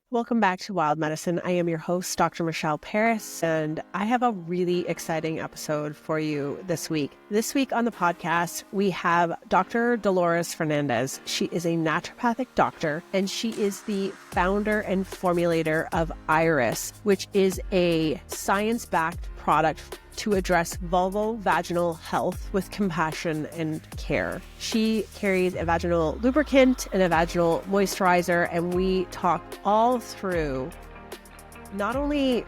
Welcome back to Wild Medicine. I am your host, Dr. Michelle Peris, and I have a really exciting episode for you this week. This week on the podcast, we have Dr. Dolores Fernandez. She is a naturopathic doctor, and she is the founder and formulator of Iris, which is a science-backed product to address vulvovaginal health with compassion and care. She carries a vaginal lubricant and a vaginal moisturizer, and we talked all through not only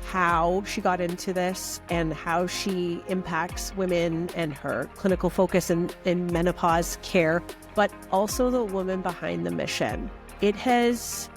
how she got into this and how she impacts women and her clinical focus in menopause care, but also the woman behind the mission. It has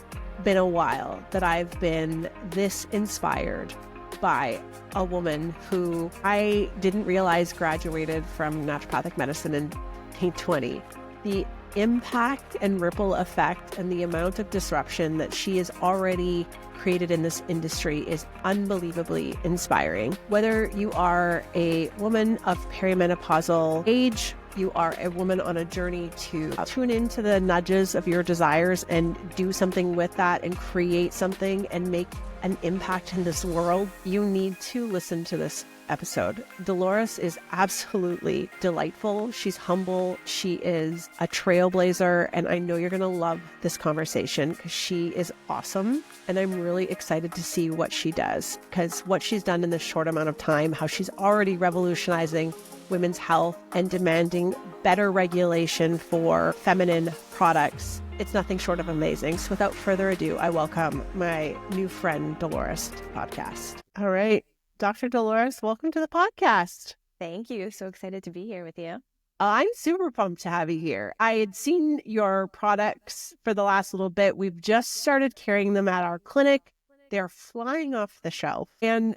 been a while that I've been this inspired by a woman who I didn't realize graduated from naturopathic medicine in 2020. The impact and ripple effect and the amount of disruption that she has already created in this industry is unbelievably inspiring. Whether you are a woman of perimenopausal age, you are a woman on a journey to tune into the nudges of your desires and do something with that and create something and make an impact in this world, you need to listen to this episode. Dolores is absolutely delightful. She's humble. She is a trailblazer, and I know you're going to love this conversation because she is awesome. And I'm really excited to see what she does, because what she's done in this short amount of time, how she's already revolutionizing women's health and demanding better regulation for feminine products. It's nothing short of amazing. So without further ado, I welcome my new friend, Dolores, to the podcast. All right. Dr. Dolores, welcome to the podcast. Thank you. So excited to be here with you. I'm super pumped to have you here. I had seen your products for the last little bit. We've just started carrying them at our clinic. They're flying off the shelf. And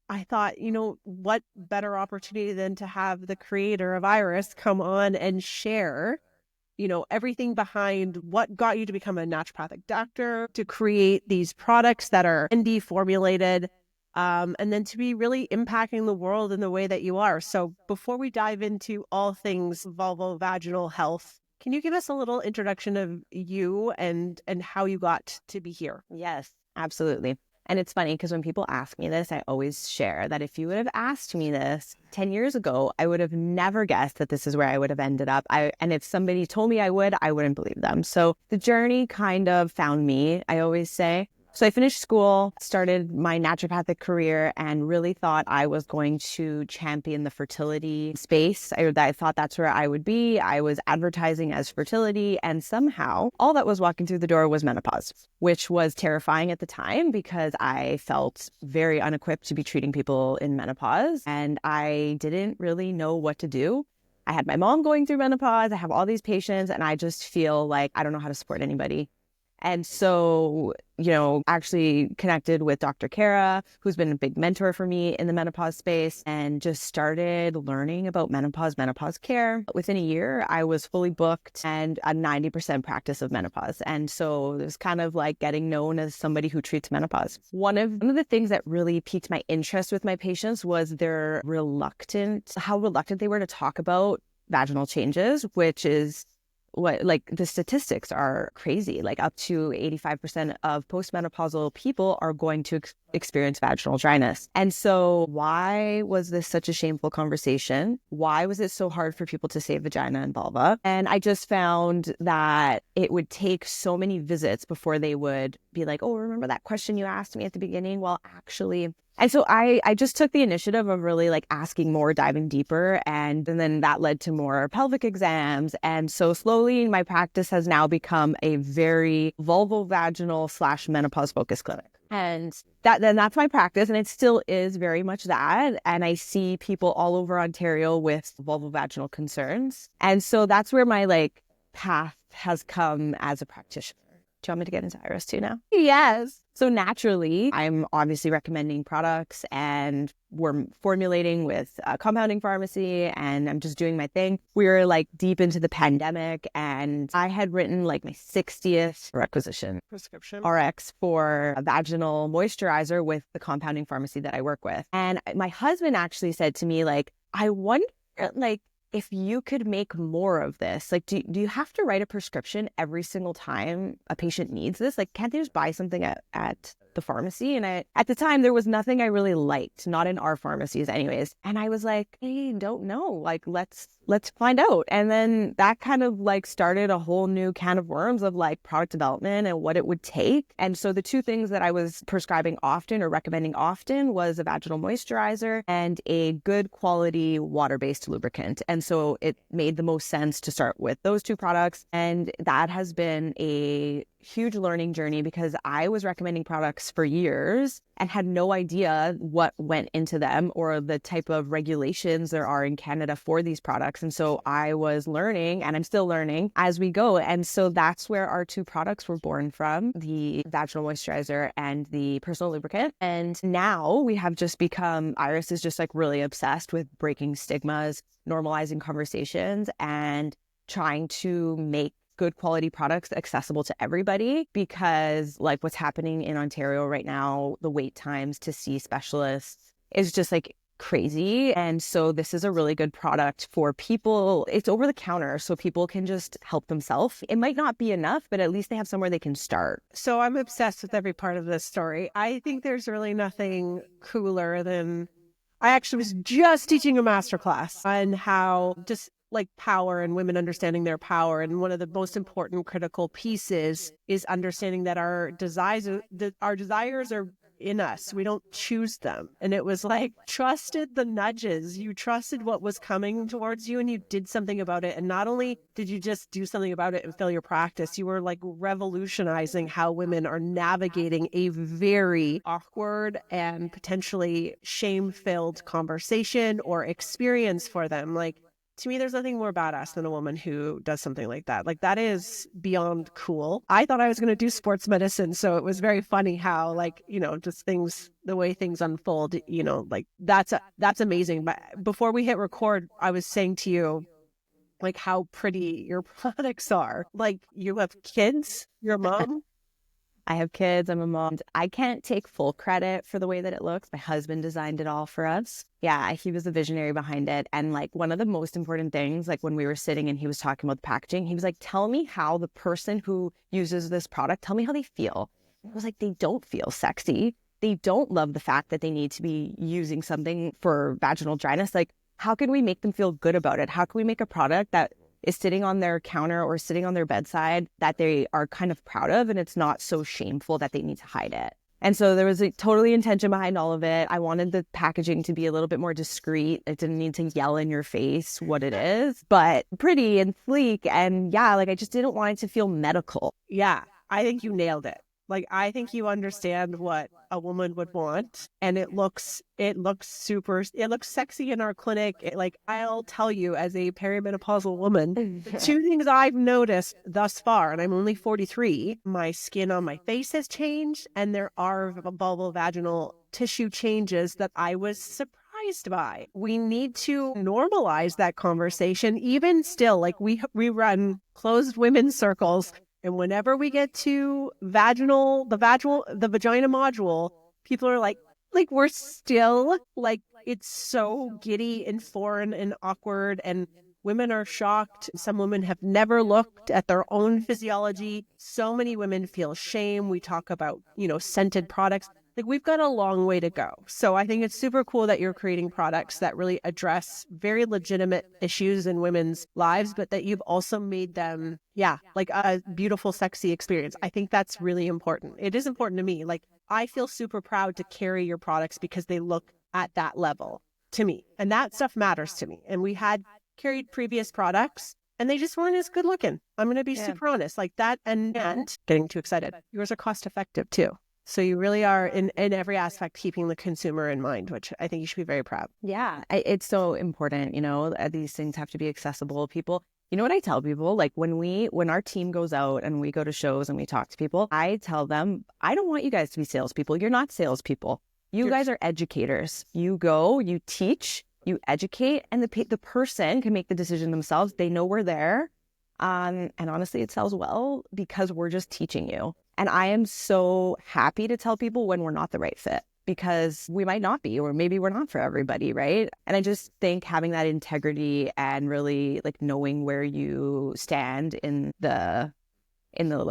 I thought, what better opportunity than to have the creator of Iris come on and share everything behind what got you to become a naturopathic doctor, to create these products that are ND formulated, and then to be really impacting the world in the way that you are. So before we dive into all things vulvovaginal health, can you give us a little introduction of you and how you got to be here? Yes, absolutely. And it's funny because when people ask me this, I always share that if you would have asked me this 10 years ago, I would have never guessed that this is where I would have ended up. And if somebody told me I wouldn't believe them. So the journey kind of found me, I always say. So I finished school, started my naturopathic career, and really thought I was going to champion the fertility space. I thought that's where I would be. I was advertising as fertility, and somehow all that was walking through the door was menopause, which was terrifying at the time because I felt very unequipped to be treating people in menopause, and I didn't really know what to do. I had my mom going through menopause. I have all these patients, and I just feel like I don't know how to support anybody. And so, actually connected with Dr. Kara, who's been a big mentor for me in the menopause space, and just started learning about menopause care. Within a year, I was fully booked and a 90% practice of menopause. And so it was kind of like getting known as somebody who treats menopause. One of the things that really piqued my interest with my patients was how reluctant they were to talk about vaginal changes, which is the statistics are crazy. Like up to 85% of postmenopausal people are going to experience vaginal dryness. And so why was this such a shameful conversation? Why was it so hard for people to say vagina and vulva? And I just found that it would take so many visits before they would be like, oh, remember that question you asked me at the beginning? Well, actually... And so I just took the initiative of really asking more, diving deeper. And then that led to more pelvic exams. And so slowly my practice has now become a very vulvovaginal / menopause focused clinic. And that's my practice. And it still is very much that. And I see people all over Ontario with vulvovaginal concerns. And so that's where my path has come as a practitioner. Do you want me to get into Iris too now? Yes. So naturally, I'm obviously recommending products, and we're formulating with a compounding pharmacy, and I'm just doing my thing. We were deep into the pandemic, and I had written my 60th prescription RX for a vaginal moisturizer with the compounding pharmacy that I work with. And my husband actually said to me, I wonder, if you could make more of this, like, do you have to write a prescription every single time a patient needs this? Like, can't they just buy something at the pharmacy? And at the time, there was nothing I really liked, not in our pharmacies anyways. And I was like, I don't know, like, let's find out. And then that kind of like started a whole new can of worms of like product development and what it would take. And so the two things that I was prescribing often or recommending often was a vaginal moisturizer and a good quality water-based lubricant. And so it made the most sense to start with those two products. And that has been a huge learning journey because I was recommending products for years and had no idea what went into them or the type of regulations there are in Canada for these products. And so I was learning, and I'm still learning as we go. And so that's where our two products were born from, the vaginal moisturizer and the personal lubricant. And now we have just become, Iris is just like really obsessed with breaking stigmas, normalizing conversations, and trying to make good quality products accessible to everybody, because like what's happening in Ontario right now, the wait times to see specialists is just like crazy. And so this is a really good product for people. It's over the counter, so people can just help themselves. It might not be enough, but at least they have somewhere they can start. So I'm obsessed with every part of this story. I think there's really nothing cooler than, I actually was just teaching a masterclass on how just like power and women understanding their power. And one of the most important critical pieces is understanding that our desires are in us. We don't choose them. And it was like, trusted the nudges. You trusted what was coming towards you and you did something about it. And not only did you just do something about it and fill your practice, you were like revolutionizing how women are navigating a very awkward and potentially shame-filled conversation or experience for them. Like, to me, there's nothing more badass than a woman who does something like that. Like, that is beyond cool. I thought I was going to do sports medicine, so it was very funny how, like, you know, just things, the way things unfold, you know, like that's amazing. But before we hit record, I was saying to you, like, how pretty your products are. Like, you have kids, you're a mom. I have kids. I'm a mom. I can't take full credit for the way that it looks. My husband designed it all for us. Yeah, he was the visionary behind it. And like one of the most important things, like when we were sitting and he was talking about the packaging, he was like, tell me how the person who uses this product, tell me how they feel. I was like, they don't feel sexy. They don't love the fact that they need to be using something for vaginal dryness. Like, how can we make them feel good about it? How can we make a product that is sitting on their counter or sitting on their bedside that they are kind of proud of, and it's not so shameful that they need to hide it? And so there was a totally intention behind all of it. I wanted the packaging to be a little bit more discreet. It didn't need to yell in your face what it is, but pretty and sleek. And yeah, like I just didn't want it to feel medical. Yeah, I think you nailed it. Like, I think you understand what a woman would want, and it looks sexy in our clinic. Like, I'll tell you, as a perimenopausal woman, the two things I've noticed thus far, and I'm only 43, my skin on my face has changed, and there are vulvovaginal tissue changes that I was surprised by. We need to normalize that conversation. Even still, like we run closed women's circles. And whenever we get to the vagina module, people are like we're still like, it's so giddy and foreign and awkward, and women are shocked. Some women have never looked at their own physiology. So many women feel shame. We talk about, you know, scented products. Like, we've got a long way to go. So I think it's super cool that you're creating products that really address very legitimate issues in women's lives, but that you've also made them, like a beautiful, sexy experience. I think that's really important. It is important to me. Like, I feel super proud to carry your products because they look at that level to me. And that stuff matters to me. And we had carried previous products and they just weren't as good looking. I'm going to be super honest, like that. And getting too excited. Yours are cost effective too. So you really are in every aspect keeping the consumer in mind, which I think you should be very proud. Yeah, it's so important. You know, these things have to be accessible. People, you know what I tell people? Like when our team goes out and we go to shows and we talk to people, I tell them, I don't want you guys to be salespeople. You're not salespeople. You guys are educators. You go, you teach, you educate, and the person can make the decision themselves. They know we're there. And honestly, it sells well because we're just teaching you. And I am so happy to tell people when we're not the right fit. because we might not be, or maybe we're not for everybody, right? And I just think having that integrity and really like knowing where you stand in the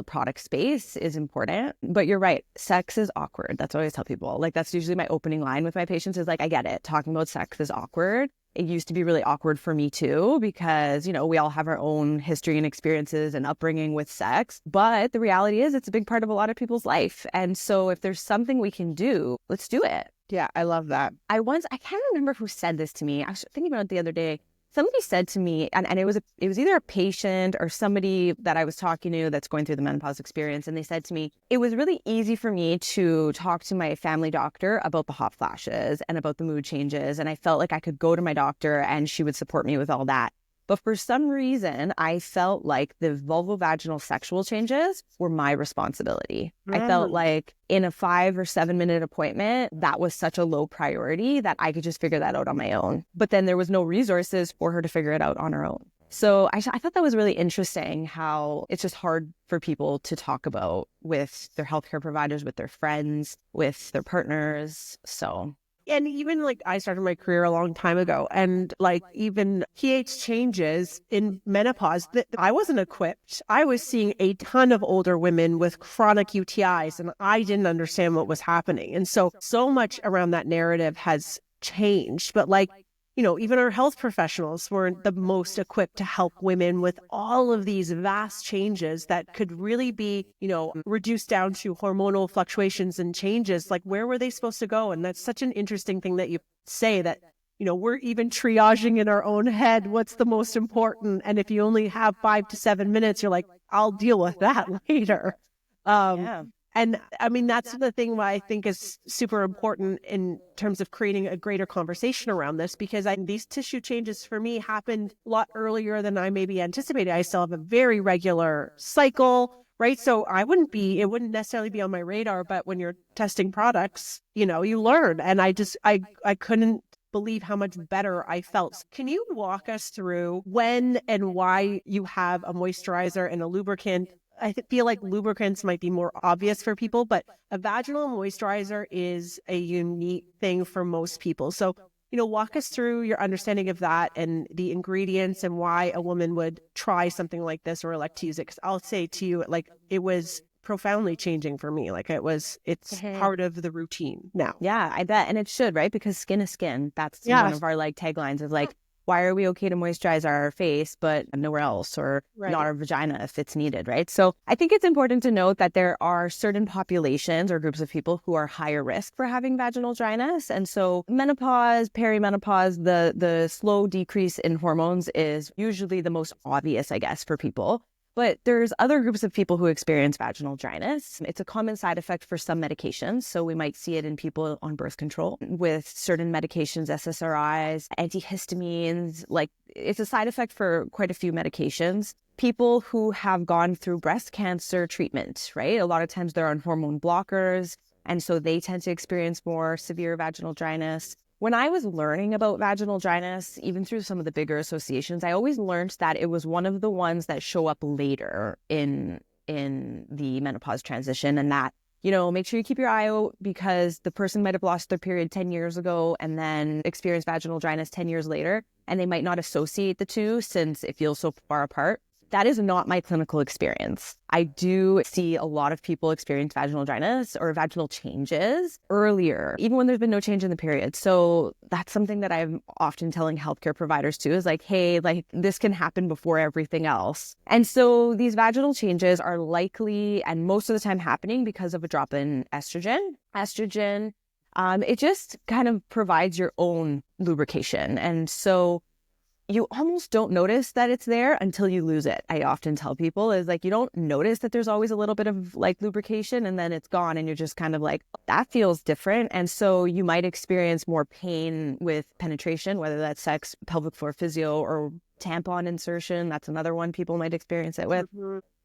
product space is important. But you're right, sex is awkward. That's what I always tell people. Like, that's usually my opening line with my patients is like, I get it. Talking about sex is awkward. It used to be really awkward for me too, because, you know, we all have our own history and experiences and upbringing with sex. But the reality is it's a big part of a lot of people's life. And so if there's something we can do, let's do it. Yeah, I love that. I can't remember who said this to me. I was thinking about it the other day. Somebody said to me, and it was either a patient or somebody that I was talking to that's going through the menopause experience. And they said to me, it was really easy for me to talk to my family doctor about the hot flashes and about the mood changes. And I felt like I could go to my doctor and she would support me with all that. But for some reason, I felt like the vulvovaginal sexual changes were my responsibility. I felt like in a 5 or 7 minute appointment, that was such a low priority that I could just figure that out on my own. But then there was no resources for her to figure it out on her own. So I thought that was really interesting how it's just hard for people to talk about with their healthcare providers, with their friends, with their partners. So... And even like I started my career a long time ago, and like even pH changes in menopause, that I wasn't equipped. I was seeing a ton of older women with chronic UTIs, and I didn't understand what was happening. And so much around that narrative has changed. But like, you know, even our health professionals weren't the most equipped to help women with all of these vast changes that could really be, you know, reduced down to hormonal fluctuations and changes. Like, where were they supposed to go? And that's such an interesting thing that you say, that, you know, we're even triaging in our own head what's the most important. And if you only have 5 to 7 minutes, you're like, I'll deal with that later. And I mean, that's the thing why I think is super important in terms of creating a greater conversation around this, because these tissue changes for me happened a lot earlier than I maybe anticipated. I still have a very regular cycle, right? So it wouldn't necessarily be on my radar, but when you're testing products, you know, you learn. And I couldn't believe how much better I felt. Can you walk us through when and why you have a moisturizer and a lubricant? I feel like lubricants might be more obvious for people, but a vaginal moisturizer is a unique thing for most people. So, you know, walk us through your understanding of that and the ingredients and why a woman would try something like this or elect to use it. Because I'll say to you, like, it was profoundly changing for me. Like, it's part of the routine now. Yeah, I bet. And it should, right? Because skin is skin. That's one of our like taglines of like, why are we okay to moisturize our face, but nowhere else, or not our vagina if it's needed, right? So I think it's important to note that there are certain populations or groups of people who are higher risk for having vaginal dryness. And so menopause, perimenopause, the slow decrease in hormones is usually the most obvious, I guess, for people. But there's other groups of people who experience vaginal dryness. It's a common side effect for some medications. So we might see it in people on birth control with certain medications, SSRIs, antihistamines. Like, it's a side effect for quite a few medications. People who have gone through breast cancer treatment, right? A lot of times they're on hormone blockers, and so they tend to experience more severe vaginal dryness. When I was learning about vaginal dryness, even through some of the bigger associations, I always learned that it was one of the ones that show up later in the menopause transition, and that, you know, make sure you keep your eye out, because the person might have lost their period 10 years ago and then experienced vaginal dryness 10 years later, and they might not associate the two since it feels so far apart. That is not my clinical experience. I do see a lot of people experience vaginal dryness or vaginal changes earlier, even when there's been no change in the period. So that's something that I'm often telling healthcare providers too, is like, hey, like, this can happen before everything else. And so these vaginal changes are likely and most of the time happening because of a drop in estrogen. It just kind of provides your own lubrication. And so you almost don't notice that it's there until you lose it. I often tell people is like, you don't notice that there's always a little bit of like lubrication, and then it's gone and you're just kind of like, that feels different. And so you might experience more pain with penetration, whether that's sex, pelvic floor physio, or tampon insertion. That's another one people might experience it with.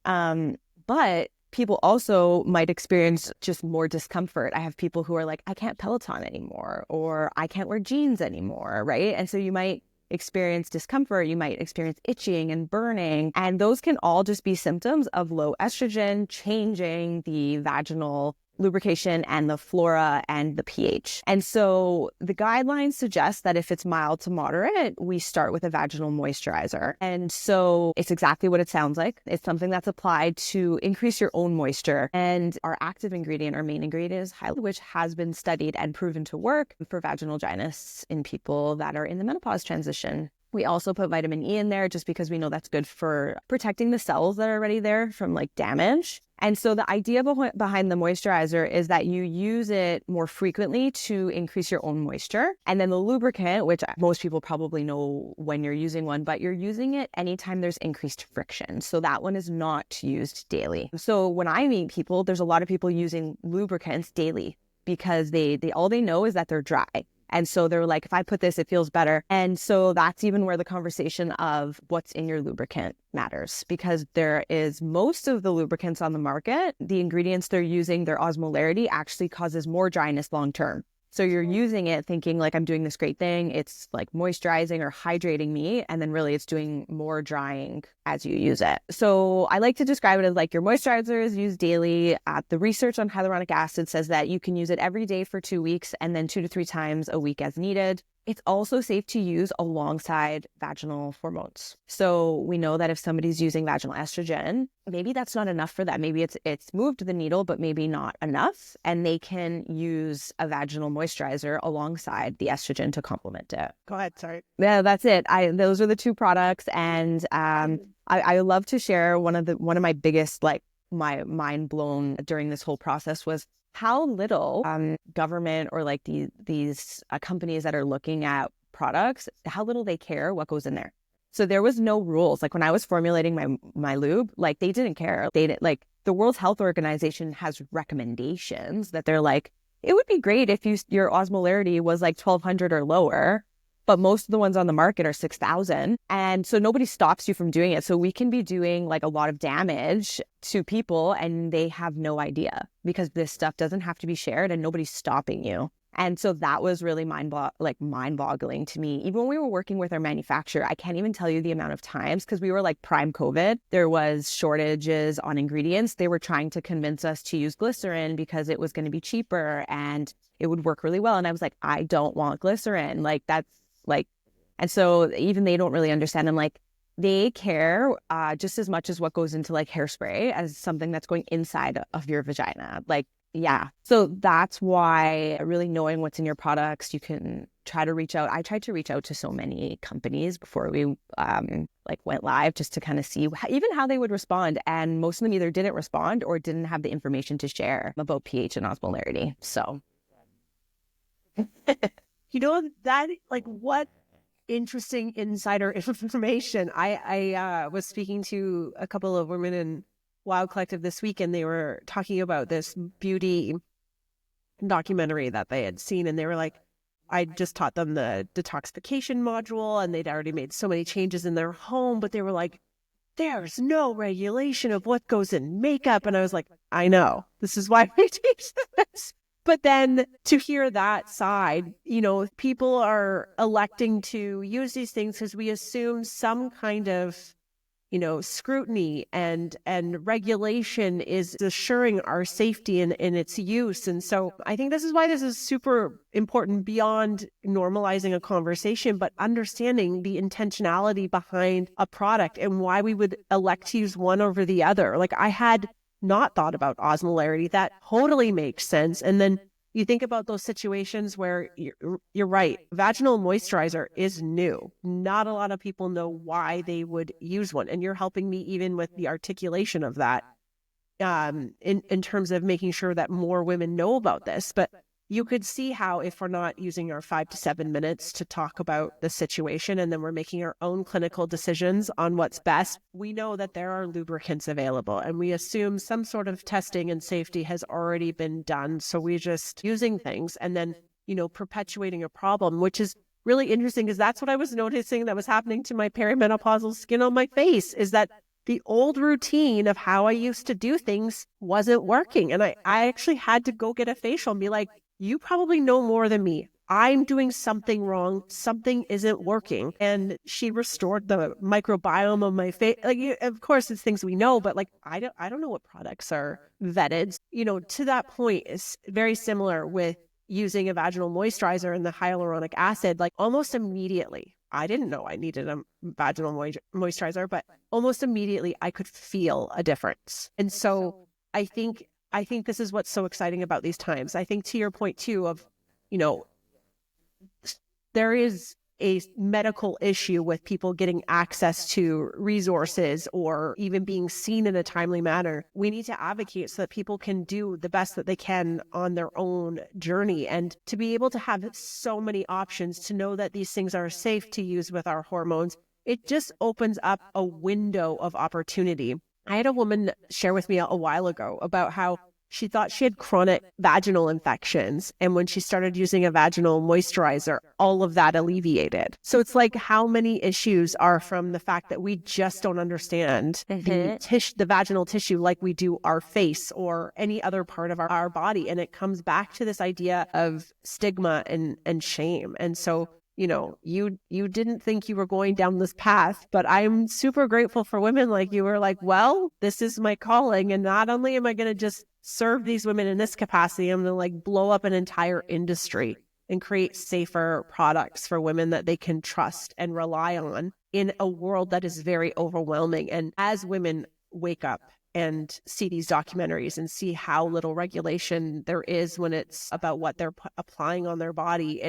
But people also might experience just more discomfort. I have people who are like, I can't Peloton anymore, or I can't wear jeans anymore, right? And so you might experience discomfort, you might experience itching and burning, and those can all just be symptoms of low estrogen changing the vaginal lubrication and the flora and the pH. And so the guidelines suggest that if it's mild to moderate, we start with a vaginal moisturizer. And so it's exactly what it sounds like. It's something that's applied to increase your own moisture. And our active ingredient, our main ingredient is hyaluronic, which has been studied and proven to work for vaginal dryness in people that are in the menopause transition. We also put vitamin E in there just because we know that's good for protecting the cells that are already there from like damage. And so the idea behind the moisturizer is that you use it more frequently to increase your own moisture. And then the lubricant, which most people probably know when you're using one, but you're using it anytime there's increased friction. So that one is not used daily. So when I meet people, there's a lot of people using lubricants daily because they all they know is that they're dry. And so they're like, if I put this, it feels better. And so that's even where the conversation of what's in your lubricant matters, because there is most of the lubricants on the market, the ingredients they're using, their osmolarity actually causes more dryness long term. So you're using it thinking like, I'm doing this great thing. It's like moisturizing or hydrating me. And then really it's doing more drying as you use it. So I like to describe it as like your moisturizer is used daily. The research on hyaluronic acid says that you can use it every day for 2 weeks and then 2 to 3 times a week as needed. It's also safe to use alongside vaginal hormones. So we know that if somebody's using vaginal estrogen, maybe that's not enough for them. Maybe it's moved the needle, but maybe not enough. And they can use a vaginal moisturizer alongside the estrogen to complement it. Go ahead. Sorry. Yeah, that's it. Those are the 2 products. And I love to share one of my biggest, like my mind blown during this whole process was how little government or like these companies that are looking at products, how little they care what goes in there. So there was no rules. Like when I was formulating my lube, like they didn't care. They didn't, like the World Health Organization has recommendations that they're like, it would be great if your osmolarity was like 1200 or lower, but most of the ones on the market are 6,000. And so nobody stops you from doing it. So we can be doing like a lot of damage to people and they have no idea because this stuff doesn't have to be shared and nobody's stopping you. And so that was really mind-boggling to me. Even when we were working with our manufacturer, I can't even tell you the amount of times, because we were like prime COVID, there was shortages on ingredients. They were trying to convince us to use glycerin because it was going to be cheaper and it would work really well. And I was like, I don't want glycerin. Like that's like, and so even they don't really understand. I'm like, they care just as much as what goes into like hairspray as something that's going inside of your vagina. Like, yeah. So that's why really knowing what's in your products, you can try to reach out. I tried to reach out to so many companies before we went live just to kind of see even how they would respond. And most of them either didn't respond or didn't have the information to share about pH and osmolarity. So. You know, that like what interesting insider information. I was speaking to a couple of women in Wild Collective this week, and they were talking about this beauty documentary that they had seen, and they were like, I just taught them the detoxification module, and they'd already made so many changes in their home, but they were like, there's no regulation of what goes in makeup. And I was like, I know, this is why we teach this. But then to hear that side, you know, people are electing to use these things because we assume some kind of, you know, scrutiny and regulation is assuring our safety in its use. And so I think this is why this is super important beyond normalizing a conversation, but understanding the intentionality behind a product and why we would elect to use one over the other. Like I had not thought about osmolarity. That totally makes sense. And then you think about those situations where you're right. Vaginal moisturizer is new. Not a lot of people know why they would use one. And you're helping me even with the articulation of that in terms of making sure that more women know about this. But you could see how if we're not using our 5 to 7 minutes to talk about the situation and then we're making our own clinical decisions on what's best, we know that there are lubricants available and we assume some sort of testing and safety has already been done. So we're just using things and then, you know, perpetuating a problem, which is really interesting because that's what I was noticing that was happening to my perimenopausal skin on my face is that the old routine of how I used to do things wasn't working. And I actually had to go get a facial and be like, you probably know more than me. I'm doing something wrong. Something isn't working. And she restored the microbiome of my face. Like, of course, it's things we know, but like, I don't know what products are vetted. To that point is very similar with using a vaginal moisturizer and the hyaluronic acid, like almost immediately. I didn't know I needed a vaginal moisturizer, but almost immediately I could feel a difference. And so I think this is what's so exciting about these times. I think to your point too of, there is a medical issue with people getting access to resources or even being seen in a timely manner. We need to advocate so that people can do the best that they can on their own journey, and to be able to have so many options, to know that these things are safe to use with our hormones. It just opens up a window of opportunity. I had a woman share with me a while ago about how she thought she had chronic vaginal infections. And when she started using a vaginal moisturizer, all of that alleviated. So it's like, how many issues are from the fact that we just don't understand the vaginal tissue like we do our face or any other part of our body. And it comes back to this idea of stigma and shame. And so, you didn't think you were going down this path, but I'm super grateful for women like you were like, well, this is my calling. And not only am I going to just serve these women in this capacity, I'm going to like blow up an entire industry and create safer products for women that they can trust and rely on in a world that is very overwhelming. And as women wake up and see these documentaries and see how little regulation there is when it's about what they're applying on their body,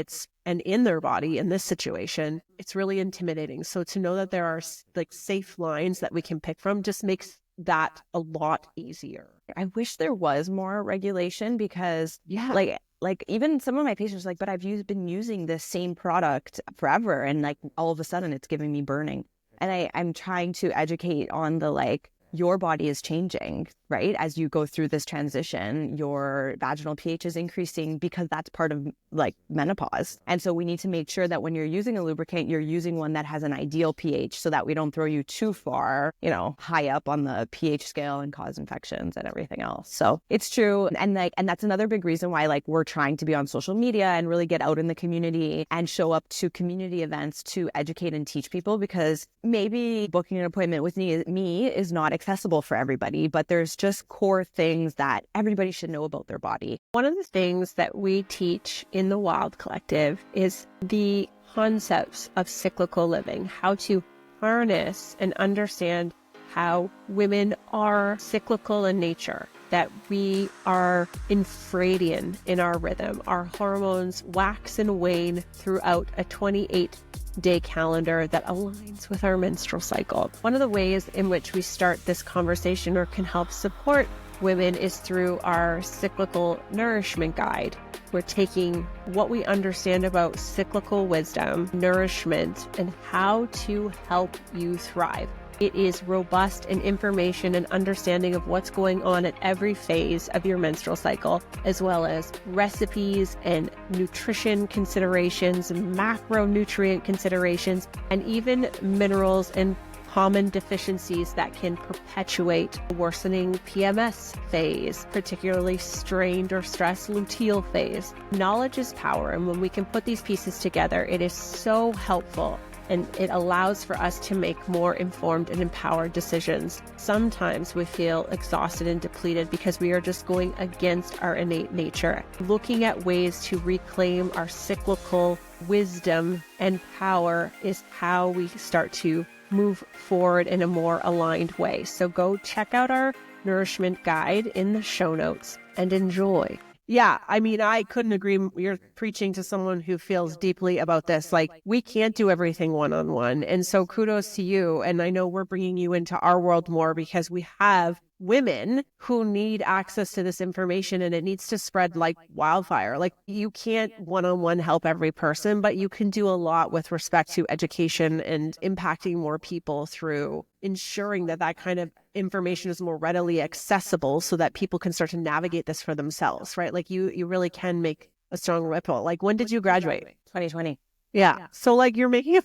and in their body in this situation, it's really intimidating. So to know that there are like safe lines that we can pick from just makes that a lot easier. I wish there was more regulation, because like even some of my patients are like, but I've been using this same product forever, and like all of a sudden it's giving me burning. And I'm trying to educate on the like, your body is changing, right? As you go through this transition, your vaginal pH is increasing because that's part of like menopause. And so we need to make sure that when you're using a lubricant, you're using one that has an ideal pH, so that we don't throw you too far, high up on the pH scale and cause infections and everything else. So it's true. And that's another big reason why like we're trying to be on social media and really get out in the community and show up to community events to educate and teach people, because maybe booking an appointment with me is not accessible for everybody, but there's just core things that everybody should know about their body. One of the things that we teach in the Wild Collective is the concepts of cyclical living, how to harness and understand how women are cyclical in nature, that we are infradian in our rhythm. Our hormones wax and wane throughout a 28-day calendar that aligns with our menstrual cycle. One of the ways in which we start this conversation or can help support women is through our cyclical nourishment guide. We're taking what we understand about cyclical wisdom, nourishment, and how to help you thrive. It is robust in information and understanding of what's going on at every phase of your menstrual cycle, as well as recipes and nutrition considerations, macronutrient considerations, and even minerals and common deficiencies that can perpetuate a worsening PMS phase, particularly strained or stressed luteal phase. Knowledge is power, and when we can put these pieces together, it is so helpful. And it allows for us to make more informed and empowered decisions. Sometimes we feel exhausted and depleted because we are just going against our innate nature. Looking at ways to reclaim our cyclical wisdom and power is how we start to move forward in a more aligned way. So go check out our nourishment guide in the show notes and enjoy. Yeah, I mean, I couldn't agree. You're preaching to someone who feels deeply about this. Like, we can't do everything one-on-one. And so kudos to you. And I know we're bringing you into our world more because we have women who need access to this information, and it needs to spread like wildfire. Like, you can't one-on-one help every person, but you can do a lot with respect to education and impacting more people through ensuring that that kind of information is more readily accessible so that people can start to navigate this for themselves, right? Like, you really can make a strong ripple. Like, when did you graduate? 2020. Yeah. So like, you're making a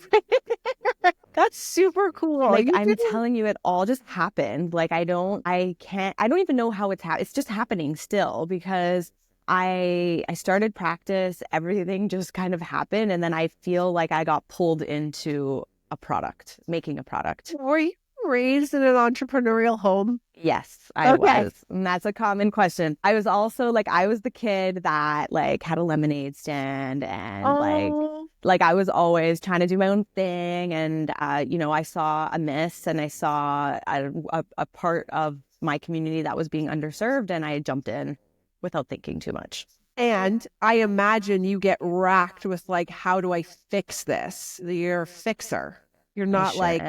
that's super cool. Like, I'm telling you, it all just happened. Like, I don't even know how it's it's just happening still, because I started practice, everything just kind of happened. And then I feel like I got pulled into a product, making a product. Were you raised in an entrepreneurial home? Yes, I was. And that's a common question. I was also like, I was the kid that like had a lemonade stand and like I was always trying to do my own thing. And, I saw a miss and I saw a part of my community that was being underserved and I jumped in without thinking too much. And I imagine you get racked with like, how do I fix this? You're a fixer. You're not like,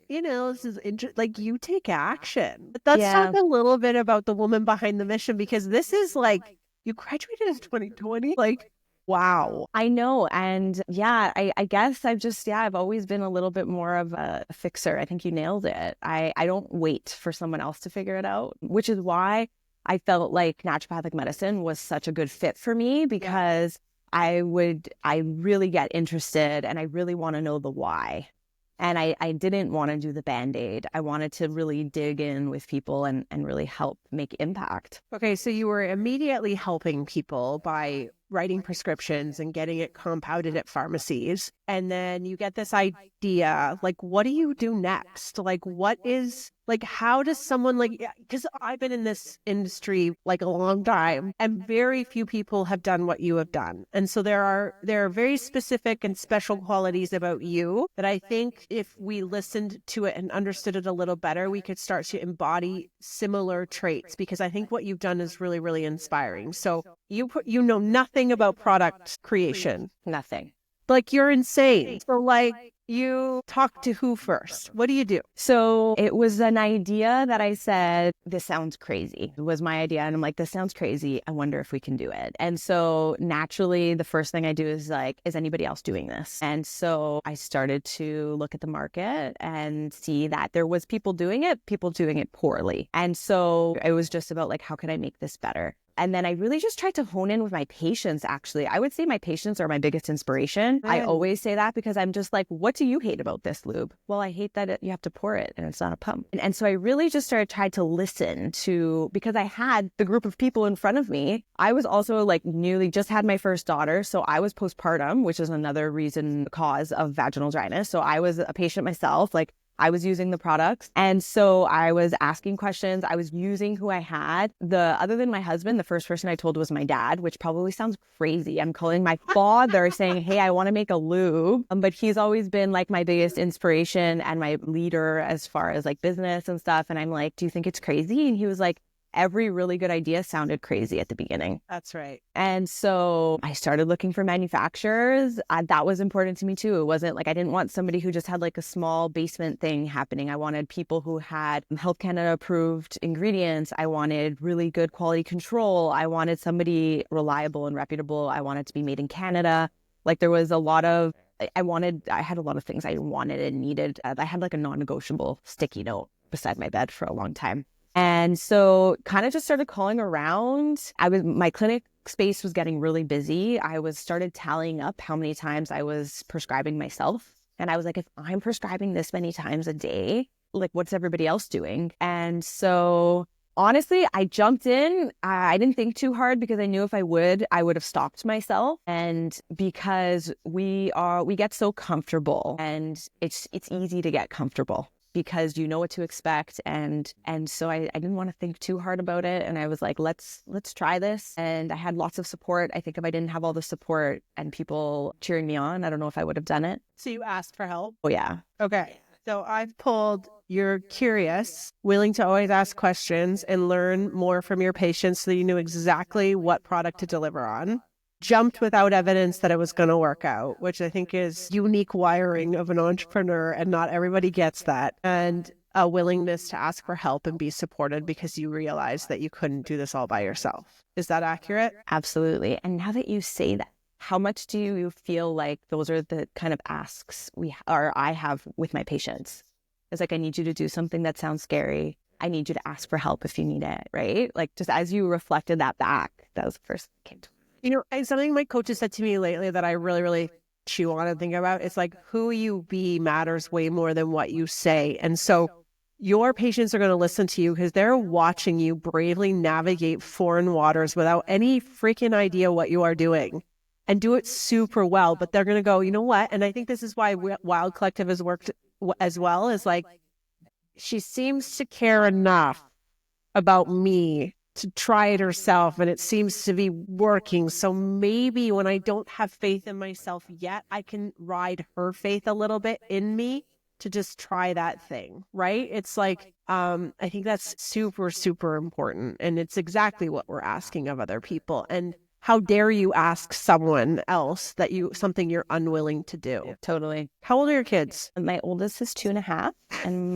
this is like you take action. But let's talk a little bit about the woman behind the mission, because this is like, you graduated in 2020. Like, wow. I know. And I guess I've always been a little bit more of a fixer. I think you nailed it. I don't wait for someone else to figure it out, which is why I felt like naturopathic medicine was such a good fit for me, because I really get interested and I really want to know the why. And I didn't want to do the Band-Aid. I wanted to really dig in with people and really help make impact. Okay, so you were immediately helping people by writing prescriptions and getting it compounded at pharmacies. And then you get this idea, like, what do you do next? Like, how does someone because I've been in this industry like a long time and very few people have done what you have done. And so there are very specific and special qualities about you that I think if we listened to it and understood it a little better, we could start to embody similar traits, because I think what you've done is really, really inspiring. So you know nothing about product creation. Nothing. Like, you're insane. So like, you talk to who first? What do you do? So it was an idea that I said, this sounds crazy. It was my idea. And I'm like, this sounds crazy. I wonder if we can do it. And so naturally, the first thing I do is like, is anybody else doing this? And so I started to look at the market and see that there was people doing it poorly. And so it was just about like, how can I make this better? And then I really just tried to hone in with my patients, actually. I would say my patients are my biggest inspiration. I always say that because I'm just like, what do you hate about this lube? Well, I hate that you have to pour it and it's not a pump. And so I really just trying to listen to, because I had the group of people in front of me. I was also like newly just had my first daughter. So I was postpartum, which is another cause of vaginal dryness. So I was a patient myself, like I was using the products. And so I was asking questions. I was using who I had. Other than my husband, the first person I told was my dad, which probably sounds crazy. I'm calling my father saying, hey, I want to make a lube. But he's always been like my biggest inspiration and my leader as far as like business and stuff. And I'm like, do you think it's crazy? And he was like, every really good idea sounded crazy at the beginning. That's right. And so I started looking for manufacturers. That was important to me too. It wasn't like I didn't want somebody who just had like a small basement thing happening. I wanted people who had Health Canada approved ingredients. I wanted really good quality control. I wanted somebody reliable and reputable. I wanted to be made in Canada. Like there was a lot of, I had a lot of things I wanted and needed. I had like a non-negotiable sticky note beside my bed for a long time. And so kind of just started calling around. My clinic space was getting really busy. I started tallying up how many times I was prescribing myself. And I was like, if I'm prescribing this many times a day, like what's everybody else doing? And so honestly, I jumped in. I didn't think too hard because I knew if I would have stopped myself. And because we get so comfortable and it's easy to get comfortable, because you know what to expect. And so I didn't want to think too hard about it. And I was like, let's try this. And I had lots of support. I think if I didn't have all the support and people cheering me on, I don't know if I would have done it. So you asked for help? Oh, yeah. Okay. So I've pulled, you're curious, willing to always ask questions and learn more from your patients so you knew exactly what product to deliver on. Jumped without evidence that it was going to work out, which I think is unique wiring of an entrepreneur, and not everybody gets that. And a willingness to ask for help and be supported because you realized that you couldn't do this all by yourself. Is that accurate? Absolutely. And now that you say that, how much do you feel like those are the kind of asks I have with my patients? It's like, I need you to do something that sounds scary. I need you to ask for help if you need it, right? Like just as you reflected that back, that was the first thing that came to mind. You know, something my coach has said to me lately that I really, really chew on and think about, it's like who you be matters way more than what you say. And so your patients are going to listen to you because they're watching you bravely navigate foreign waters without any freaking idea what you are doing and do it super well. But they're going to go, you know what? And I think this is why Wild Collective has worked as well, is like, she seems to care enough about me to try it herself, and it seems to be working. So maybe when I don't have faith in myself yet, I can ride her faith a little bit in me to just try that thing, right? It's like, I think that's super, super important. And it's exactly what we're asking of other people. And how dare you ask someone else something you're unwilling to do? Yeah, totally. How old are your kids? My oldest is 2.5, and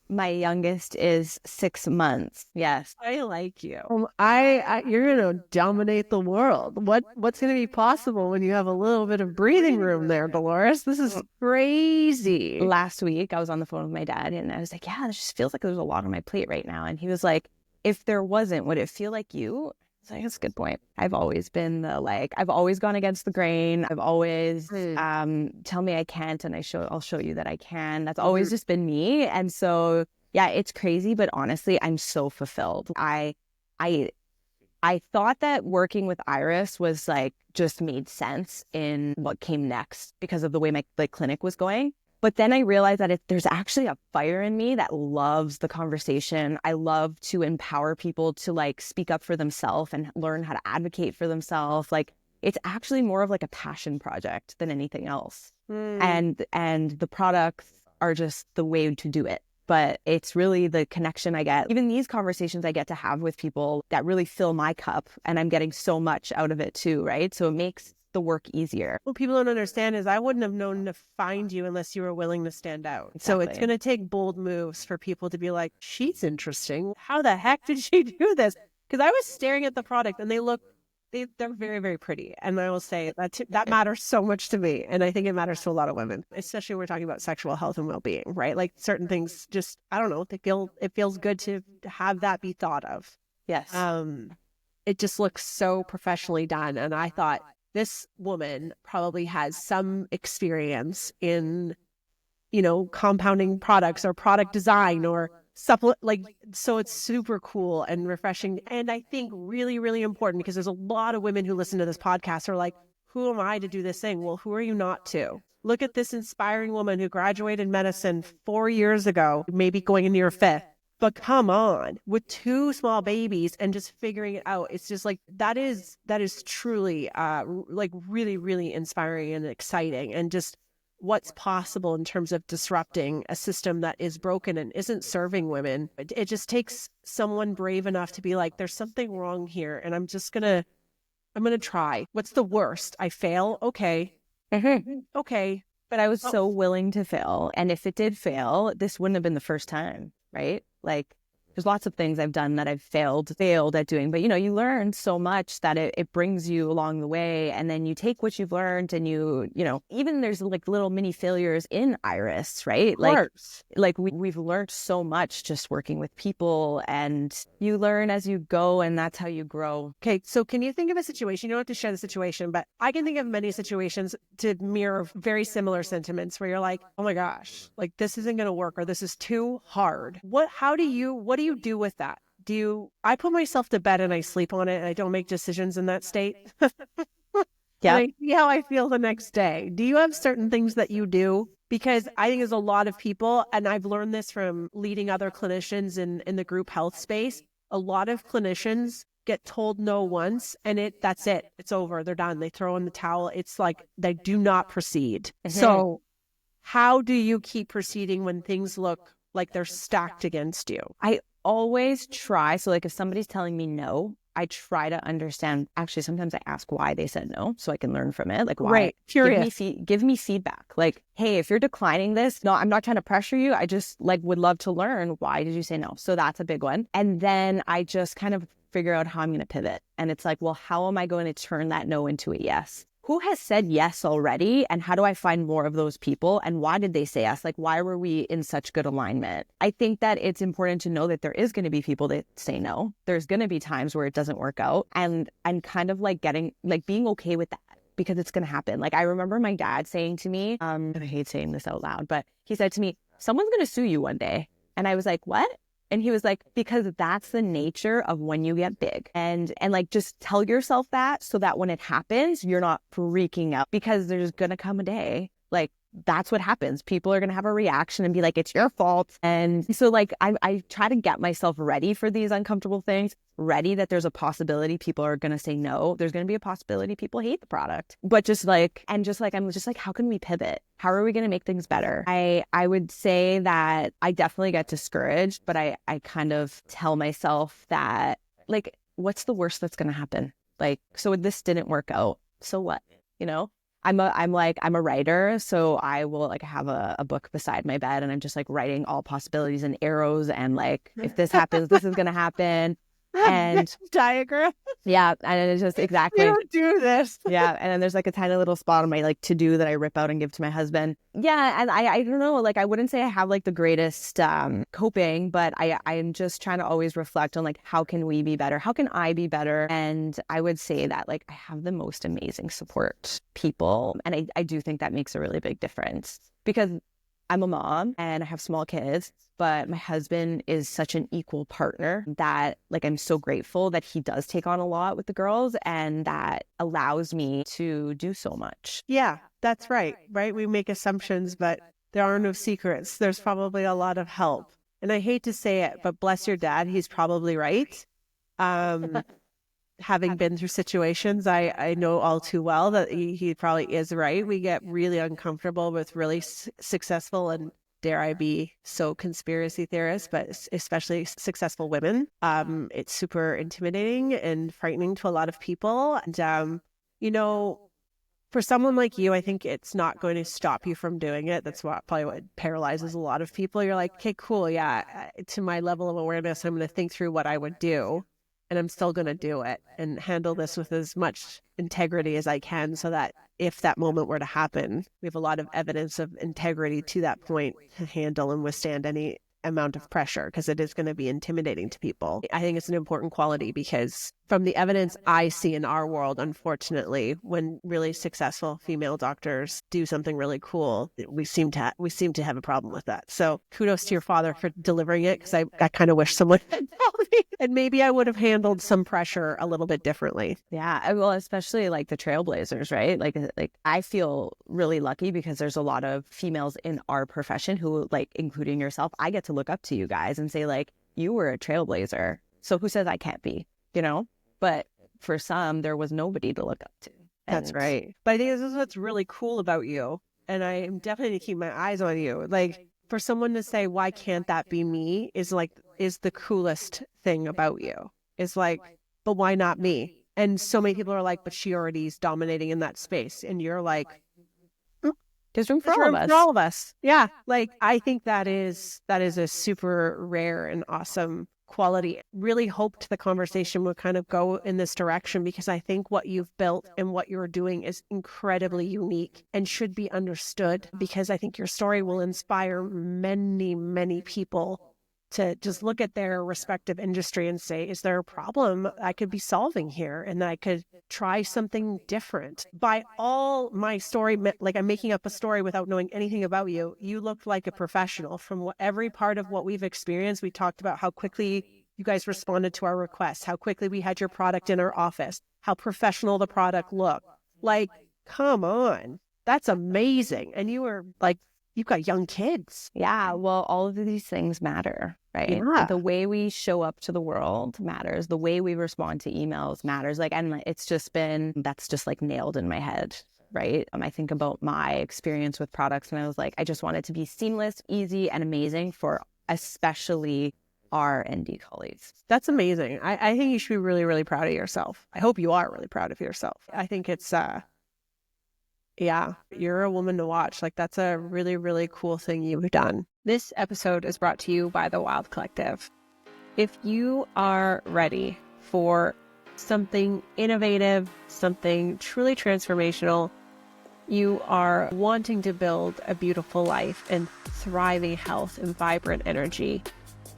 my youngest is 6 months. Yes. I like you. You're going to dominate the world. What's going to be possible when you have a little bit of breathing room there, Dolores? This is crazy. Last week, I was on the phone with my dad, and I was like, yeah, it just feels like there's a lot on my plate right now. And he was like, if there wasn't, would it feel like you? I was like, that's a good point. I've always been I've always gone against the grain. I've always tell me I can't, and I'll show you that I can. That's always just been me. And so, yeah, it's crazy, but honestly, I'm so fulfilled. I thought that working with Iris was like just made sense in what came next because of the way my clinic was going. But then I realized that there's actually a fire in me that loves the conversation. I love to empower people to like speak up for themselves and learn how to advocate for themselves. Like, it's actually more of like a passion project than anything else. And the products are just the way to do it. But it's really the connection I get. Even these conversations I get to have with people that really fill my cup, and I'm getting so much out of it too, right? So it makes the work easier. What people don't understand is I wouldn't have known to find you unless you were willing to stand out. Exactly. So it's going to take bold moves for people to be like, she's interesting. How the heck did she do this? Because I was staring at the product and they're very, very pretty. And I will say that matters so much to me. And I think it matters to a lot of women, especially when we're talking about sexual health and well-being, right? Like certain things just, I don't know, it feels good to have that be thought of. Yes. It just looks so professionally done. And I thought, this woman probably has some experience in, compounding products or product design or so it's super cool and refreshing. And I think really, really important, because there's a lot of women who listen to this podcast are like, who am I to do this thing? Well, who are you not to? Look at this inspiring woman who graduated medicine 4 years ago, maybe going into your 5th. But come on, with 2 small babies and just figuring it out. It's just like, that is truly really, really inspiring and exciting, and just what's possible in terms of disrupting a system that is broken and isn't serving women. It just takes someone brave enough to be like, there's something wrong here, and I'm going to try. What's the worst? I fail? Okay. Okay. But I was so willing to fail. And if it did fail, this wouldn't have been the first time, right? Like, there's lots of things I've done that I've failed at doing, but you learn so much that it brings you along the way, and then you take what you've learned, and even there's like little mini failures in Iris, right? Like we've learned so much just working with people, and you learn as you go, and that's how you grow. Okay, so can you think of a situation? You don't have to share the situation, but I can think of many situations to mirror very similar sentiments where you're like, oh my gosh, like this isn't going to work, or this is too hard. What do you do with that? I put myself to bed and I sleep on it, and I don't make decisions in that state. Yeah. I see how I feel the next day. Do you have certain things that you do? Because I think there's a lot of people, and I've learned this from leading other clinicians in the group health space. A lot of clinicians get told no once, and that's it. It's over. They're done. They throw in the towel. It's like they do not proceed. Mm-hmm. So how do you keep proceeding when things look like they're stacked against you? I always try. So like if somebody's telling me no, I try to understand. Actually, sometimes I ask why they said no so I can learn from it. Like, why? Right. Curious. Give me feedback. Like, hey, if you're declining this, no, I'm not trying to pressure you. I just would love to learn, why did you say no? So that's a big one. And then I just kind of figure out how I'm going to pivot. And it's like, well, how am I going to turn that no into a yes? Who has said yes already? And how do I find more of those people? And why did they say yes? Like, why were we in such good alignment? I think that it's important to know that there is going to be people that say no. There's going to be times where it doesn't work out. And I'm kind of being okay with that, because it's going to happen. Like, I remember my dad saying to me, and I hate saying this out loud, but he said to me, someone's going to sue you one day. And I was like, what? And he was like, because that's the nature of when you get big. And like, just tell yourself that so that when it happens, you're not freaking out, because there's going to come a day, like, that's what happens. People are going to have a reaction and be like, it's your fault. And so like, I try to get myself ready for these uncomfortable things, ready that there's a possibility people are going to say no. There's going to be a possibility people hate the product. But I'm just like, how can we pivot? How are we going to make things better? I would say that I definitely get discouraged, but I kind of tell myself that, like, what's the worst that's going to happen? Like, so this didn't work out. So what? You know? I'm a writer, so I will like have a book beside my bed, and I'm just like writing all possibilities and arrows, and like, if this happens, this is gonna happen. And diagram. Yeah, and it's just exactly. You don't do this. Yeah, and then there's like a tiny little spot on my like to do that I rip out and give to my husband. Yeah, and I don't know, like I wouldn't say I have like the greatest coping, but I'm just trying to always reflect on like, how can we be better? How can I be better? And I would say that like I have the most amazing support people, and I do think that makes a really big difference, because I'm a mom and I have small kids, but my husband is such an equal partner that like, I'm so grateful that he does take on a lot with the girls, and that allows me to do so much. Yeah, that's right. Right. We make assumptions, but there are no secrets. There's probably a lot of help. And I hate to say it, but bless your dad, he's probably right. Having been through situations, I know all too well that he probably is right. We get really uncomfortable with really successful, and dare I be so conspiracy theorists, but especially successful women. It's super intimidating and frightening to a lot of people. And, you know, for someone like you, I think it's not going to stop you from doing it. That's probably what paralyzes a lot of people. You're like, okay, cool. Yeah. To my level of awareness, I'm going to think through what I would do, and I'm still going to do it and handle this with as much integrity as I can, so that if that moment were to happen, we have a lot of evidence of integrity to that point to handle and withstand any amount of pressure, because it is going to be intimidating to people. I think it's an important quality, because from the evidence I see in our world, unfortunately, when really successful female doctors do something really cool, we seem to have a problem with that. So kudos to your father for delivering it, because I kind of wish someone had told me, and maybe I would have handled some pressure a little bit differently. Yeah, well, especially like the trailblazers, right? Like I feel really lucky, because there's a lot of females in our profession who, like, including yourself, I get to look up to you guys and say like, you were a trailblazer. So who says I can't be, you know? But for some, there was nobody to look up to. That's right. But I think this is what's really cool about you. And I am definitely going to keep my eyes on you. Like, for someone to say, why can't that be me, is the coolest thing about you. It's like, but why not me? And so many people are like, but she already is dominating in that space. And you're like, there's room for all of us. Yeah. Like, I think that is a super rare and awesome quality. Really hoped the conversation would kind of go in this direction, because I think what you've built and what you're doing is incredibly unique and should be understood, because I think your story will inspire many, many people to just look at their respective industry and say, is there a problem I could be solving here? And I could try something different. By all my story, like, I'm making up a story without knowing anything about you. You looked like a professional. From every part of what we've experienced, we talked about how quickly you guys responded to our requests, how quickly we had your product in our office, how professional the product looked. Like, come on. That's amazing. And you were like, you've got young kids. Yeah, well, all of these things matter, right? Yeah. The way we show up to the world matters. The way we respond to emails matters. Like, and it's just that's just like nailed in my head, right? I think about my experience with products, and I was like, I just want it to be seamless, easy, and amazing for especially our ND colleagues. That's amazing. I think you should be really, really proud of yourself. I hope you are really proud of yourself. I think it's yeah, you're a woman to watch. Like, that's a really, really cool thing you've done. This episode is brought to you by The Wild Collective. If you are ready for something innovative, something truly transformational, you are wanting to build a beautiful life and thriving health and vibrant energy,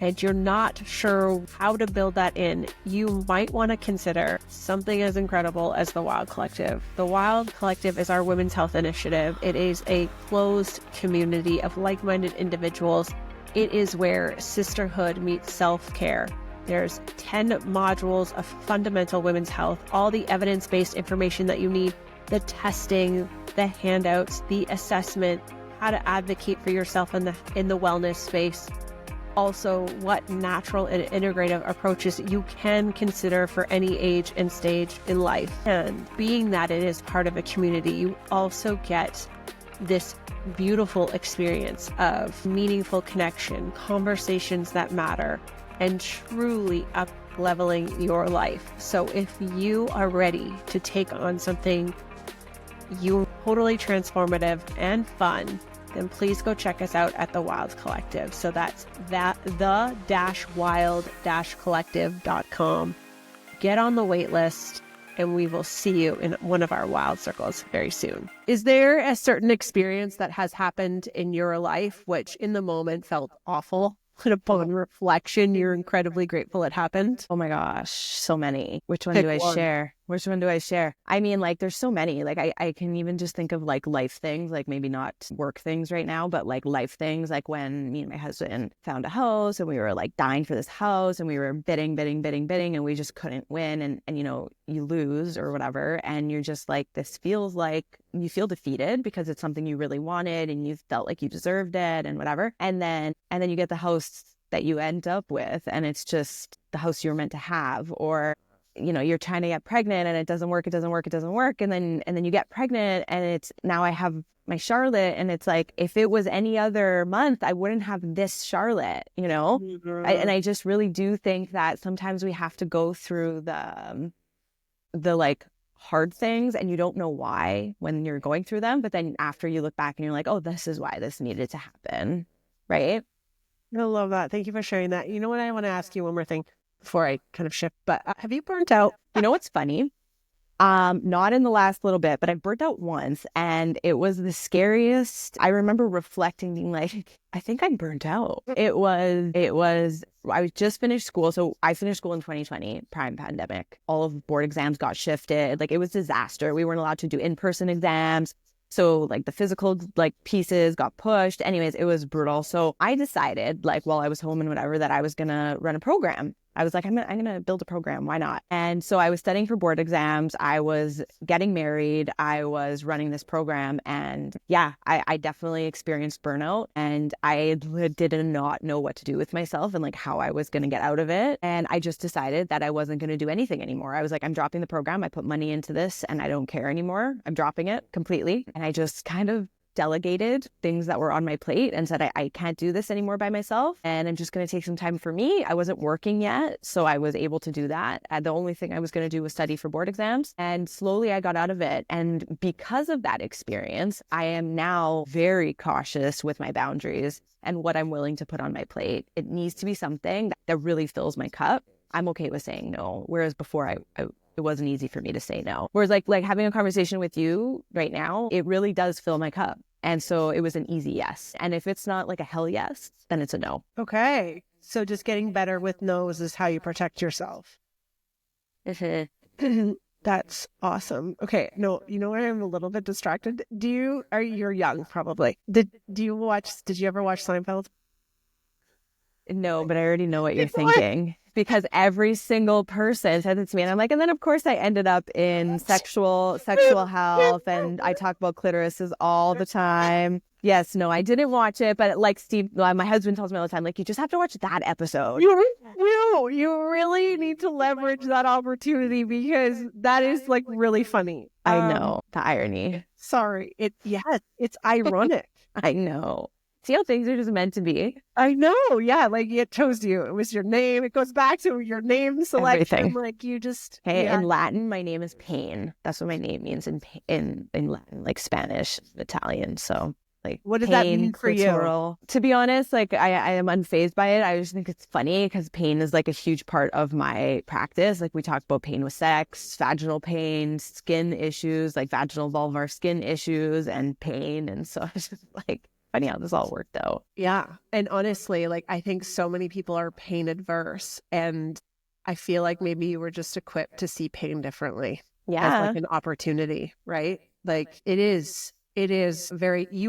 and you're not sure how to build that in, you might want to consider something as incredible as The Wild Collective. The Wild Collective is our women's health initiative. It is a closed community of like-minded individuals It is where sisterhood meets self-care. There's 10 modules of fundamental women's health, all the evidence-based information that you need, the testing, the handouts, the assessment, how to advocate for yourself in the wellness space. Also, what natural and integrative approaches you can consider for any age and stage in life. And being that it is part of a community, you also get this beautiful experience of meaningful connection, conversations that matter, and truly up-leveling your life. So if you are ready to take on something totally transformative and fun, then please go check us out at The Wild Collective. So that's the-wild-collective.com. Get on the wait list, and we will see you in one of our wild circles very soon. Is there a certain experience that has happened in your life which in the moment felt awful, but upon reflection, you're incredibly grateful it happened? Oh my gosh, so many. Which one Pick do I one. share? Which one do I share? I mean, like, there's so many. Like, I can even just think of like life things, like maybe not work things right now, but like life things, like when me and my husband found a house and we were like dying for this house and we were bidding, and we just couldn't win. And you know, you lose or whatever. And you're just like, this feels like you feel defeated because it's something you really wanted and you felt like you deserved it and whatever. And then you get the house that you end up with, and it's just the house you were meant to have. Or, you know, you're trying to get pregnant and it doesn't work. And then you get pregnant and it's, now I have my Charlotte, and it's like, if it was any other month, I wouldn't have this Charlotte, you know? And I just really do think that sometimes we have to go through the like hard things, and you don't know why when you're going through them. But then after you look back and you're like, oh, this is why this needed to happen. Right? I love that. Thank you for sharing that. You know what? I want to ask you one more thing before I kind of shift, but have you burnt out? You know what's funny? Not in the last little bit, but I burnt out once, and it was the scariest. I remember reflecting, being like, I think I'm burnt out. I just finished school. So I finished school in 2020, prime pandemic. All of board exams got shifted. Like, it was disaster. We weren't allowed to do in-person exams. So like the physical like pieces got pushed. Anyways, it was brutal. So I decided, like, while I was home and whatever, that I was going to run a program. I was like, I'm gonna build a program. Why not? And so I was studying for board exams. I was getting married. I was running this program. And yeah, I definitely experienced burnout. And I did not know what to do with myself and like how I was going to get out of it. And I just decided that I wasn't going to do anything anymore. I was like, I'm dropping the program. I put money into this and I don't care anymore. I'm dropping it completely. And I just kind of delegated things that were on my plate and said, I can't do this anymore by myself. And I'm just going to take some time for me. I wasn't working yet, so I was able to do that. The only thing I was going to do was study for board exams. And slowly I got out of it. And because of that experience, I am now very cautious with my boundaries and what I'm willing to put on my plate. It needs to be something that really fills my cup. I'm okay with saying no. Whereas before it wasn't easy for me to say no. Whereas like having a conversation with you right now, it really does fill my cup. And so it was an easy yes. And if it's not like a hell yes, then it's a no. Okay. So just getting better with no's is how you protect yourself. That's awesome. Okay. No, you know where I'm a little bit distracted? You're young probably. Did you ever watch Seinfeld? No, but I already know what you're thinking. Because every single person said it to me. And I'm like, and then of course I ended up in sexual health, and I talk about clitorises all the time. Yes, no, I didn't watch it, but like Steve, my husband tells me all the time, like, you just have to watch that episode. You really need to leverage that opportunity because that is like really funny. I know, the irony. Sorry. It's ironic. I know. See how things are just meant to be? I know. Yeah. Like, it chose you. It was your name. It goes back to your name selection. Everything. Like, you just. Hey, yeah. in Latin, my name is Pain. That's what my name means in Latin, like Spanish, Italian. So like, what does that mean for clitoral. You? To be honest, like I am unfazed by it. I just think it's funny because pain is like a huge part of my practice. Like, we talk about pain with sex, vaginal pain, skin issues, like vaginal vulvar skin issues and pain. And so it's just like, funny how this all worked out. Yeah. And honestly, like, I think so many people are pain adverse, and I feel like maybe you were just equipped to see pain differently. Yeah. As like an opportunity, right? Like, you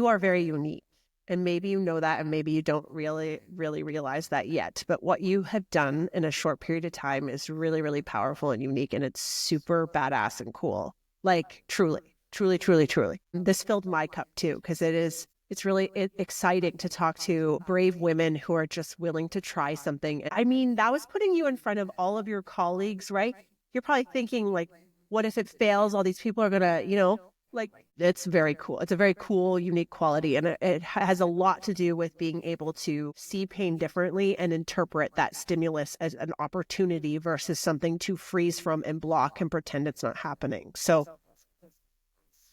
are very unique. And maybe you know that, and maybe you don't really realize that yet. But what you have done in a short period of time is really, really powerful and unique. And it's super badass and cool. Like truly, truly, truly, truly. This filled my cup too, because it's really exciting to talk to brave women who are just willing to try something. I mean, that was putting you in front of all of your colleagues, right? You're probably thinking like, what if it fails? All these people are going to, like, it's very cool. It's a very cool, unique quality. And it has a lot to do with being able to see pain differently and interpret that stimulus as an opportunity versus something to freeze from and block and pretend it's not happening. So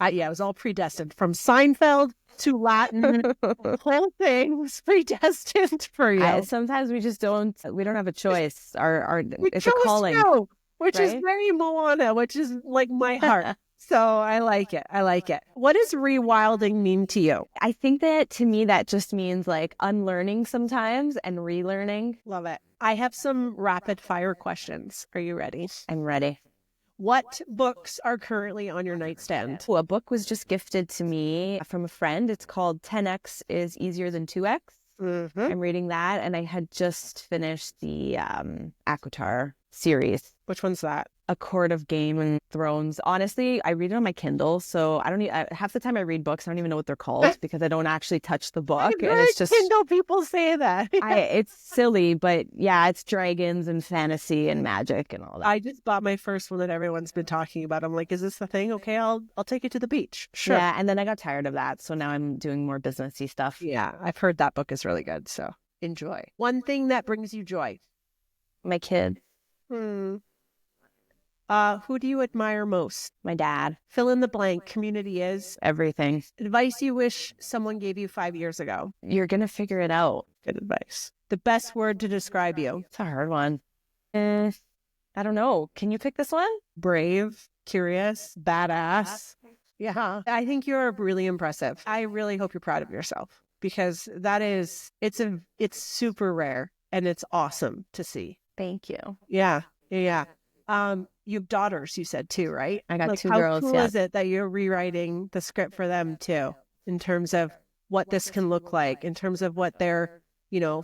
it was all predestined from Seinfeld to Latin. The whole thing was predestined for you. Sometimes we don't have a choice. It's a calling. Which is very Moana, which is like my heart. So I like it. What does rewilding mean to you? I think that to me, that just means like unlearning sometimes and relearning. Love it. I have some rapid fire questions. Are you ready? I'm ready. What books are currently on your nightstand? A book was just gifted to me from a friend. It's called 10X is Easier Than 2X. Mm-hmm. I'm reading that, and I had just finished the ACOTAR series. Which one's that? A Court of Game and Thrones. Honestly, I read it on my Kindle, so I don't even, half the time I read books, I don't even know what they're called because I don't actually touch the book. And it's just Kindle people say that. It's silly, but yeah, it's dragons and fantasy and magic and all that. I just bought my first one that everyone's been talking about. I'm like, is this the thing? Okay, I'll take you to the beach. Sure. Yeah, and then I got tired of that, so now I'm doing more businessy stuff. Yeah, I've heard that book is really good, so enjoy. One thing that brings you joy? My kid. Who do you admire most? My dad. Fill in the blank. Community is? Everything. Advice you wish someone gave you 5 years ago? You're going to figure it out. Good advice. The best word to describe you? It's a hard one. I don't know. Can you pick this one? Brave, curious, badass. Yeah. I think you're really impressive. I really hope you're proud of yourself because it's super rare and it's awesome to see. Thank you. Yeah. You have daughters, you said too, right? I got 2 girls. How cool is it that you're rewriting the script for them too, in terms of what this can look like, in terms of what their,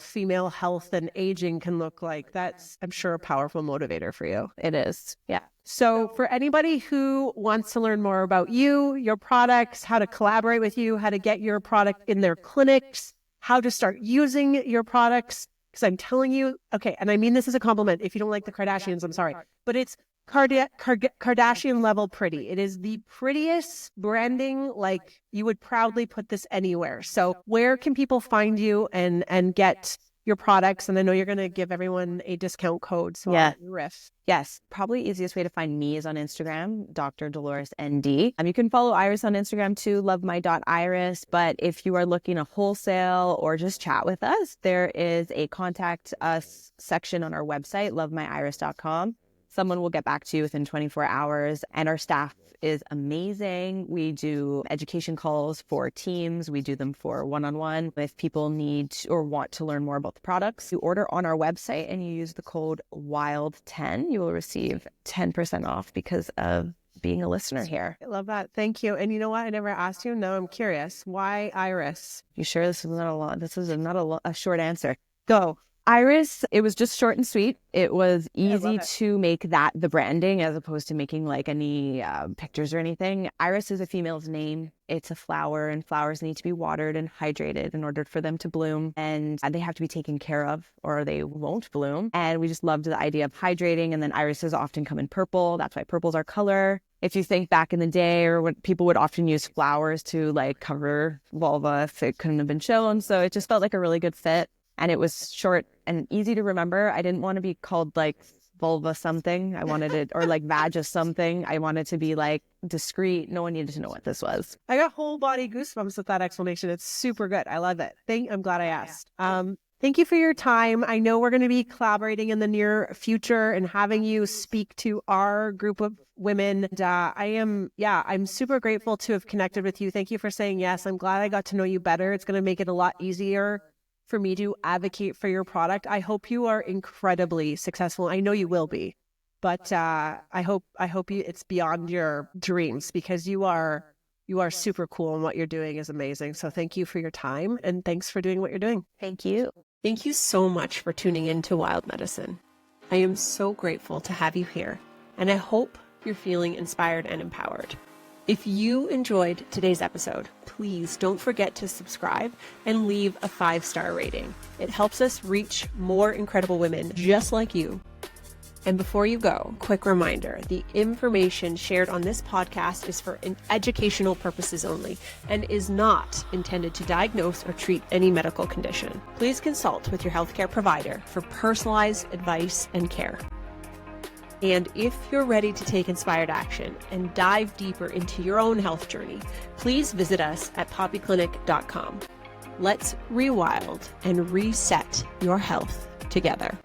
female health and aging can look like? That's, I'm sure, a powerful motivator for you. It is. Yeah. So for anybody who wants to learn more about you, your products, how to collaborate with you, how to get your product in their clinics, how to start using your products, because I'm telling you, okay, and I mean this as a compliment. If you don't like the Kardashians, I'm sorry. But it's Kardashian level pretty. It is the prettiest branding. Like, you would proudly put this anywhere. So where can people find you and get your products? And I know you're going to give everyone a discount code. So yeah. Riff. Yes. Probably easiest way to find me is on Instagram, Dr. Dolores ND. You can follow Iris on Instagram too, lovemy.iris. But if you are looking to wholesale or just chat with us, there is a contact us section on our website, lovemyiris.com. Someone will get back to you within 24 hours. And our staff is amazing. We do education calls for teams. We do them for one-on-one. If people need or want to learn more about the products, you order on our website and you use the code WILD10, you will receive 10% off because of being a listener here. I love that. Thank you. And you know what? I never asked you. Now I'm curious. Why Iris? You sure this is not a long? This is not a short answer. Go. Iris, it was just short and sweet. It was easy to make that the branding as opposed to making like any pictures or anything. Iris is a female's name. It's a flower, and flowers need to be watered and hydrated in order for them to bloom. And they have to be taken care of or they won't bloom. And we just loved the idea of hydrating. And then irises often come in purple. That's why purple's our color. If you think back in the day, or what people would often use flowers to like cover vulva if it couldn't have been shown. So it just felt like a really good fit. And it was short and easy to remember. I didn't want to be called like vulva something. I wanted it, or like vagia something. I wanted to be like discreet. No one needed to know what this was. I got whole body goosebumps with that explanation. It's super good. I love it. I'm glad I asked. Thank you for your time. I know we're going to be collaborating in the near future and having you speak to our group of women. And I'm super grateful to have connected with you. Thank you for saying yes. I'm glad I got to know you better. It's going to make it a lot easier for me to advocate for your product. I hope you are incredibly successful. I know you will be, but I hope it's beyond your dreams, because you're You are super cool, and what you're doing is amazing. So thank you for your time, and thanks for doing what you're doing. Thank you. Thank you so much for tuning in to Wild Medicine. I am so grateful to have you here, and I hope you're feeling inspired and empowered. If you enjoyed today's episode, please don't forget to subscribe and leave a 5-star rating. It helps us reach more incredible women just like you. And before you go, quick reminder, the information shared on this podcast is for educational purposes only and is not intended to diagnose or treat any medical condition. Please consult with your healthcare provider for personalized advice and care. And if you're ready to take inspired action and dive deeper into your own health journey, please visit us at poppyclinic.com. Let's rewild and reset your health together.